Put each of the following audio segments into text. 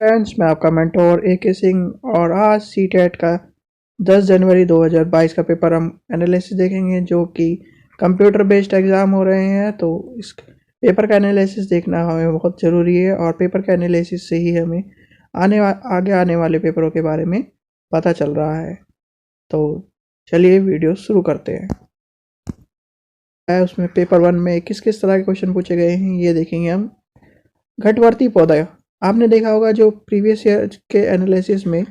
Friends, मैं आपका mentor A K. Singh और आज सीटेट का 10 जनवरी 2022 का पेपर हम एनालिसिस देखेंगे जो कि कंप्यूटर बेस्ड एग्ज़ाम हो रहे हैं। तो इस पेपर का एनालिसिस देखना हमें बहुत ज़रूरी है और पेपर के एनालिसिस से ही हमें आगे आने वाले पेपरों के बारे में पता चल रहा है। तो चलिए वीडियो शुरू करते हैं। उसमें पेपर 1 में किस किस तरह के क्वेश्चन पूछे गए हैं ये देखेंगे हम। घटवर्ती पौधा आपने देखा होगा जो प्रीवियस ईयर के एनालिसिस में,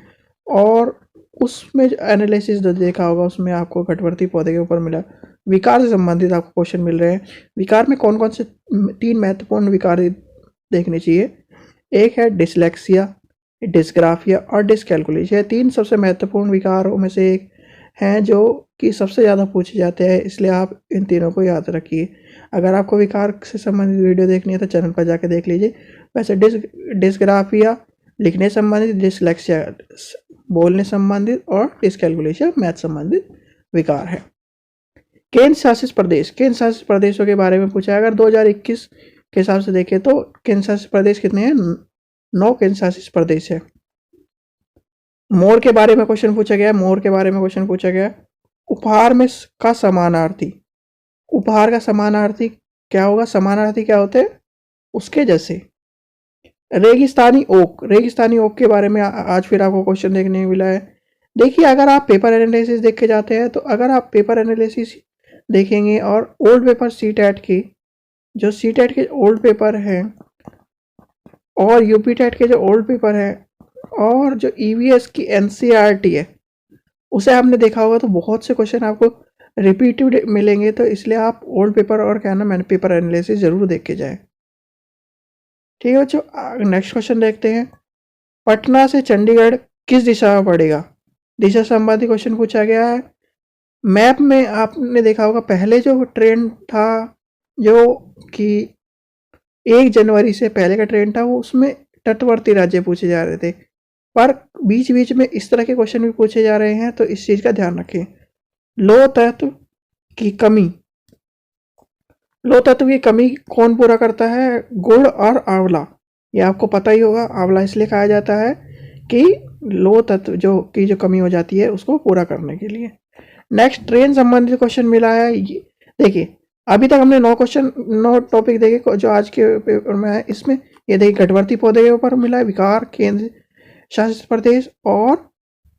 और उसमें एनालिसिस जो देखा होगा उसमें आपको घटवर्ती पौधे के ऊपर मिला। विकार से संबंधित आपको क्वेश्चन मिल रहे हैं। विकार में कौन कौन से 3 महत्वपूर्ण विकार देखने चाहिए। एक है डिसलेक्सिया, डिस्ग्राफिया और डिसकैलकुलेशन। ये 3 सबसे महत्वपूर्ण विकारों में से एक हैं जो कि सबसे ज़्यादा पूछे जाते हैं, इसलिए आप इन तीनों को याद रखिए। अगर आपको विकार से संबंधित वीडियो देखनी है तो चैनल पर जाकर देख लीजिए। वैसे डिस्ग्राफिया लिखने संबंधित, डिसलेक्सिया बोलने संबंधित और डिसकैलकुलेशन मैथ संबंधित विकार है। केंद्र शासित प्रदेश, केंद्र शासित प्रदेशों के बारे में पूछा है। अगर 2021 के हिसाब से देखें तो केंद्र शासित प्रदेश कितने हैं? 9 केंद्र शासित प्रदेश है। मोर के बारे में क्वेश्चन पूछा गया है। मोर के बारे में क्वेश्चन पूछा गया है। उपहार में का समानार्थी, उपहार का समानार्थी क्या होगा? समानार्थी क्या होते हैं? उसके जैसे। रेगिस्तानी ओक, रेगिस्तानी ओक के बारे में आज फिर आपको क्वेश्चन देखने को मिला है। देखिए, अगर आप पेपर एनालिसिस देख के जाते हैं तो अगर आप पेपर एनालिसिस देखेंगे और ओल्ड पेपर सीटेट की, जो सीटेट के ओल्ड पेपर हैं और यूपी टेट के जो ओल्ड पेपर हैं और जो ईवीएस की एनसीईआरटी है उसे आपने देखा होगा तो बहुत से क्वेश्चन आपको रिपीटेड मिलेंगे। तो इसलिए आप ओल्ड पेपर और क्या ना पेपर एनालिसिस जरूर देख के जाएं। ठीक है बच्चों, नेक्स्ट क्वेश्चन देखते हैं। पटना से चंडीगढ़ किस दिशा में पड़ेगा? दिशा संबंधी क्वेश्चन पूछा गया है। मैप में आपने देखा होगा पहले जो ट्रेन था जो कि 1 जनवरी से पहले का ट्रेन था वो उसमें तटवर्ती राज्य पूछे जा रहे थे, पर बीच बीच में इस तरह के क्वेश्चन भी पूछे जा रहे हैं तो इस चीज़ का ध्यान रखें। लौह तत्व की कमी, लौह तत्व की कमी कौन पूरा करता है? गुड़ और आंवला। ये आपको पता ही होगा। आंवला इसलिए खाया जाता है कि लौह तत्व जो कमी हो जाती है उसको पूरा करने के लिए। नेक्स्ट, ट्रेन संबंधित क्वेश्चन मिला है। देखिए, अभी तक हमने 9 टॉपिक देखे जो आज के पेपर में है। इसमें ये देखिए, घटवर्ती पौधे के ऊपर मिला है, विकार, केंद्र शासित प्रदेश और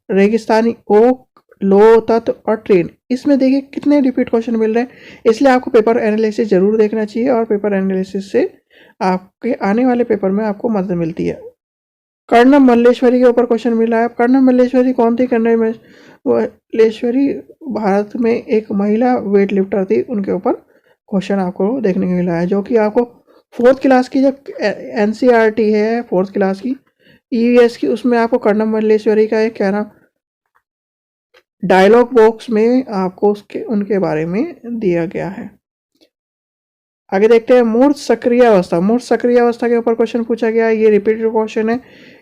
रेगिस्तानी ओक, लौह तत्व और ट्रेन। इसमें देखिए कितने रिपीट क्वेश्चन मिल रहे हैं, इसलिए आपको पेपर एनालिसिस जरूर देखना चाहिए और पेपर एनालिसिस से आपके आने वाले पेपर में आपको मदद मिलती है। कर्णम मल्लेश्वरी के ऊपर क्वेश्चन मिला है। कर्णम मल्लेश्वरी कौन थी? कर्णम मल्लेश्वरी भारत में एक महिला वेट लिफ्टर थी। उनके ऊपर क्वेश्चन आपको देखने को मिला है जो कि आपको 4th क्लास की जो एनसीईआरटी है 4th क्लास की ईवीएस की, उसमें आपको कर्णम मल्लेश्वरी का एक क्या नाम डायलॉग बॉक्स में आपको उनके बारे में दिया गया है। आगे देखते हैं मूर्त सक्रिय अवस्था। मूर्त सक्रिय अवस्था के ऊपर क्वेश्चन पूछा गया है। ये रिपीटेड क्वेश्चन है।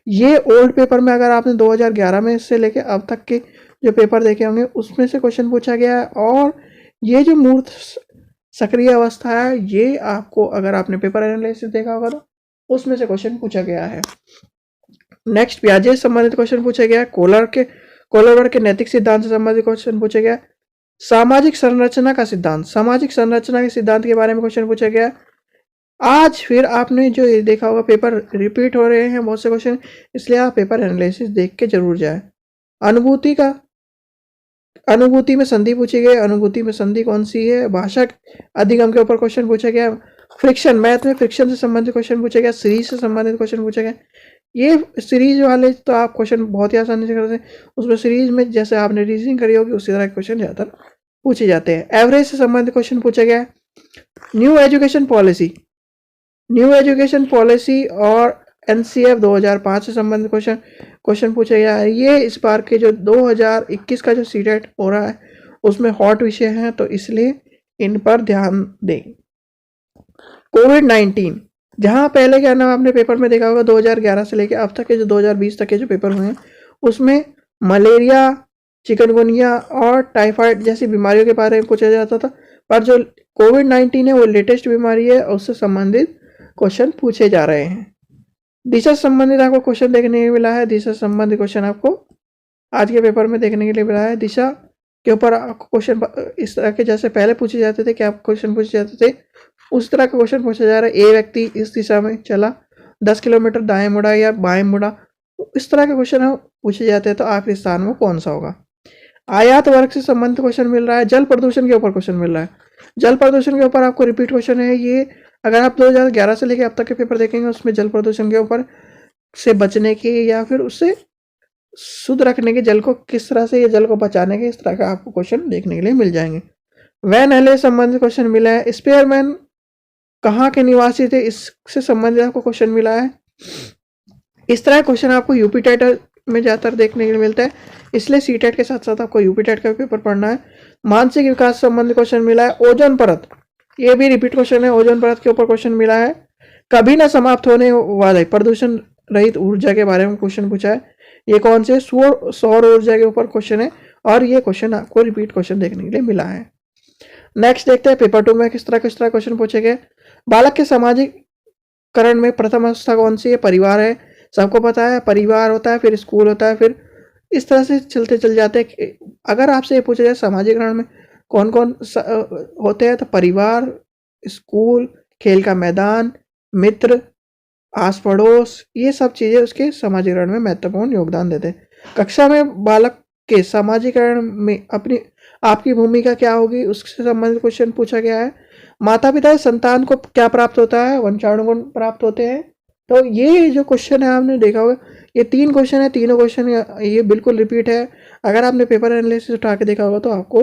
ये ओल्ड पेपर में अगर आपने 2011 में से लेके अब तक के जो पेपर देखे होंगे उसमें से क्वेश्चन पूछा गया है। और ये जो मूर्त सक्रिय अवस्था है ये आपको अगर आपने पेपर एनालिसिस देखा होगा तो उसमें से क्वेश्चन पूछा गया है। नेक्स्ट, पियाजे से संबंधित क्वेश्चन पूछा गया है। कोहलर के नैतिक सिद्धांत से संबंधित क्वेश्चन पूछा गया। सामाजिक संरचना का सिद्धांत, सामाजिक संरचना के सिद्धांत के बारे में क्वेश्चन पूछा गया। आज फिर आपने जो ये देखा होगा पेपर रिपीट हो रहे हैं बहुत से क्वेश्चन, इसलिए आप पेपर एनालिसिस देख के जरूर जाए। अनुभूति में संधि पूछी गई। अनुभूति में संधि कौन सी है? भाषा अधिगम के ऊपर क्वेश्चन पूछा गया। फ्रिक्शन, मैथ में फ्रिक्शन से संबंधित क्वेश्चन पूछा गया। सीरीज से संबंधित क्वेश्चन पूछा गया। ये सीरीज वाले तो आप क्वेश्चन बहुत ही आसानी से करते हैं। उसमें सीरीज में जैसे आपने रीजनिंग करी होगी उसी तरह के क्वेश्चन ज़्यादातर पूछे जाते हैं। एवरेज से संबंधित क्वेश्चन पूछा गया है। New education policy, new education policy और एनसीएफ 2005 से संबंधित क्वेश्चन पूछा गया है। ये इस बार के जो 2021 का जो सीटेट हो रहा है उसमें हॉट विषय हैं तो इसलिए इन पर ध्यान दें। कोविड-19, जहाँ पहले क्या नाम आपने पेपर में देखा होगा 2011 से लेकर अब तक के जो 2020 तक के जो पेपर हुए हैं उसमें मलेरिया, चिकनगुनिया और टाइफाइड जैसी बीमारियों के बारे में पूछा जाता था, पर जो कोविड-19 है वो लेटेस्ट बीमारी है और उससे संबंधित क्वेश्चन पूछे जा रहे हैं। दिशा से संबंधित आपको क्वेश्चन देखने को मिला है। दिशा से संबंधित क्वेश्चन आपको आज के पेपर में देखने के लिए मिला है। दिशा के ऊपर आपको क्वेश्चन इस तरह के जैसे पहले पूछे जाते थे, क्या क्वेश्चन पूछे जाते थे, उस तरह का क्वेश्चन पूछा जा रहा है। ए व्यक्ति इस दिशा में चला, 10 किलोमीटर दाएं मुड़ा या बाएं मुड़ा, इस तरह के क्वेश्चन पूछे जाते हैं। तो आखिरी स्थान में कौन सा होगा। आयात वर्ग से संबंधित क्वेश्चन मिल रहा है। जल प्रदूषण के ऊपर क्वेश्चन मिल रहा है। जल प्रदूषण के ऊपर आपको रिपीट क्वेश्चन है। ये अगर आप 2011 से लेकर अब तक के पेपर देखेंगे, उसमें जल प्रदूषण के ऊपर से बचने के या फिर उससे शुद्ध रखने के, जल को किस तरह से, ये जल को बचाने के, इस तरह का आपको क्वेश्चन देखने के लिए मिल जाएंगे। वैन हले संबंधित क्वेश्चन मिला है। स्पेयरमैन कहाँ के निवासी थे, इससे संबंधित आपको क्वेश्चन मिला है। इस तरह क्वेश्चन आपको यूपी टेट में ज़्यादातर देखने के लिए मिलता है, इसलिए सी टेट के साथ साथ आपको यूपी टेट का पेपर पढ़ना है। मानसिक विकास संबंधी क्वेश्चन मिला है। ओजोन परत, ये भी रिपीट क्वेश्चन है। ओजोन परत के ऊपर क्वेश्चन मिला है। कभी ना समाप्त होने वाले प्रदूषण रहित ऊर्जा के बारे में क्वेश्चन पूछा है। ये कौन से, सौर ऊर्जा के ऊपर क्वेश्चन है, और ये क्वेश्चन आपको रिपीट क्वेश्चन देखने के लिए मिला है। नेक्स्ट देखते हैं पेपर 2 में किस तरह क्वेश्चन पूछे गए। बालक के सामाजिकरण में प्रथम अवस्था कौन सी है, परिवार है। सबको पता है परिवार होता है, फिर स्कूल होता है, फिर इस तरह से चल जाते हैं। अगर आपसे ये पूछा जाए सामाजिकरण में कौन कौन होते हैं, तो परिवार, स्कूल, खेल का मैदान, मित्र, आस पड़ोस, ये सब चीज़ें उसके सामाजिकरण में महत्वपूर्ण योगदान देते हैं। कक्षा में बालक के सामाजिकरण में आपकी भूमिका क्या होगी, उससे संबंधित क्वेश्चन पूछा गया है। माता पिता संतान को क्या प्राप्त होता है, वंशाणुगुण प्राप्त होते हैं। तो ये जो क्वेश्चन है आपने देखा होगा, ये 3 क्वेश्चन है, तीनों क्वेश्चन ये बिल्कुल रिपीट है। अगर आपने पेपर एनालिसिस उठा के देखा होगा तो आपको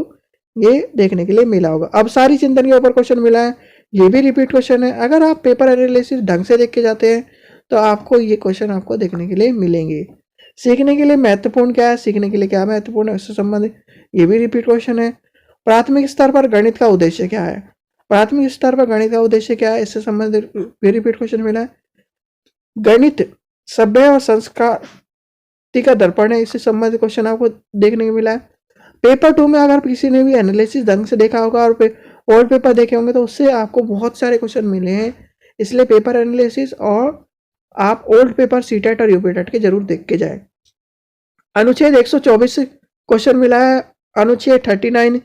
ये देखने के लिए मिला होगा। अब सारी चिंतन के ऊपर क्वेश्चन मिला है, ये भी रिपीट क्वेश्चन है। अगर आप पेपर एनालिसिस ढंग से देख के जाते हैं तो आपको ये क्वेश्चन आपको देखने के लिए मिलेंगे। सीखने के लिए महत्वपूर्ण क्या है, सीखने के लिए क्या महत्वपूर्ण है, उससे संबंधित ये भी रिपीट क्वेश्चन है। प्राथमिक स्तर पर गणित का उद्देश्य क्या है, प्राथमिक स्तर पर गणित का उद्देश्य क्या है, इससे संबंधित भी रिपीट क्वेश्चन मिला है। गणित सभ्य और संस्कृति का दर्पण है, इससे संबंधित क्वेश्चन आपको देखने को मिला है। पेपर 2 में अगर किसी ने भी एनालिसिस ढंग से देखा होगा और ओल्ड पेपर देखे होंगे तो उससे आपको बहुत सारे क्वेश्चन मिले हैं। इसलिए पेपर एनालिसिस और आप ओल्ड पेपर सी टेट और यूपी टेट के जरूर देख के जाए। अनुच्छेद 124 से क्वेश्चन मिला है। अनुच्छेद 39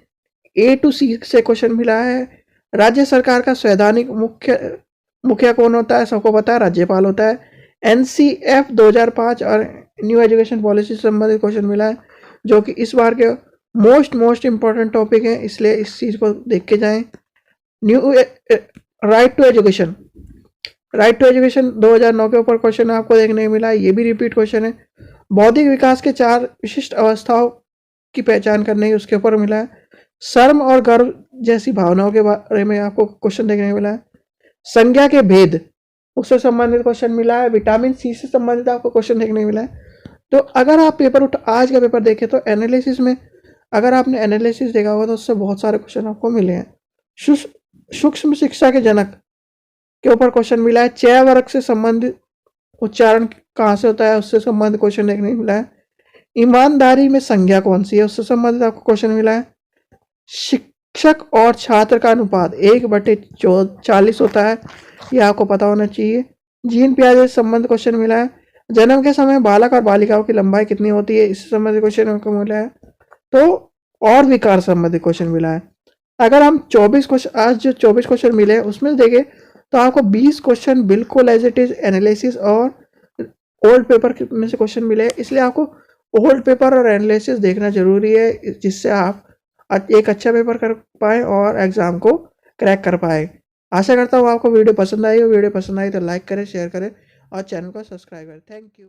ए टू सी से क्वेश्चन मिला है। राज्य सरकार का संवैधानिक मुखिया कौन होता है, सबको पता है राज्यपाल होता है। एनसीएफ 2005 और न्यू एजुकेशन पॉलिसी से संबंधित क्वेश्चन मिला है, जो कि इस बार के मोस्ट इंपॉर्टेंट टॉपिक है, इसलिए इस चीज़ को देख के जाएं। न्यू राइट टू एजुकेशन 2009 के ऊपर क्वेश्चन आपको देखने को मिला है, ये भी रिपीट क्वेश्चन है। बौद्धिक विकास के 4 विशिष्ट अवस्थाओं की पहचान करने उसके ऊपर मिला है। शर्म और गर्व जैसी भावनाओं के बारे में आपको क्वेश्चन देखने को मिला है। संज्ञा के भेद, उससे संबंधित क्वेश्चन मिला है। विटामिन सी से संबंधित आपको क्वेश्चन देखने को मिला है। तो अगर आप आज का पेपर देखें तो एनालिसिस में अगर आपने एनालिसिस देखा होगा तो उससे बहुत सारे क्वेश्चन आपको मिले हैं। सूक्ष्म शिक्षा के जनक के ऊपर क्वेश्चन मिला है। चय वर्ग से संबंधित उच्चारण कहाँ से होता है, उससे संबंधित क्वेश्चन देखने को मिला है। ईमानदारी में संज्ञा कौन सी है, उससे संबंधित आपको क्वेश्चन मिला है। शिक्षक और छात्र का अनुपात 1/40 होता है, ये आपको पता होना चाहिए। जीन पियाजे से संबंधित क्वेश्चन मिला है। जन्म के समय बालक और बालिकाओं की लंबाई कितनी होती है, इससे संबंधित क्वेश्चन आपको मिला है। तो और विकार संबंधित क्वेश्चन मिला है। अगर हम 24 क्वेश्चन, आज जो 24 क्वेश्चन मिले हैं उसमें देखें तो आपको 20 क्वेश्चन बिल्कुल एज इट इज एनालिसिस और ओल्ड पेपर में से क्वेश्चन मिले, इसलिए आपको ओल्ड पेपर और एनालिसिस देखना जरूरी है, जिससे आप एक अच्छा पेपर कर पाए और एग्जाम को क्रैक कर पाए। आशा करता हूँ आपको वीडियो पसंद आई हो। वीडियो पसंद आई तो लाइक करें, शेयर करें और चैनल को सब्सक्राइब करें। Thank you.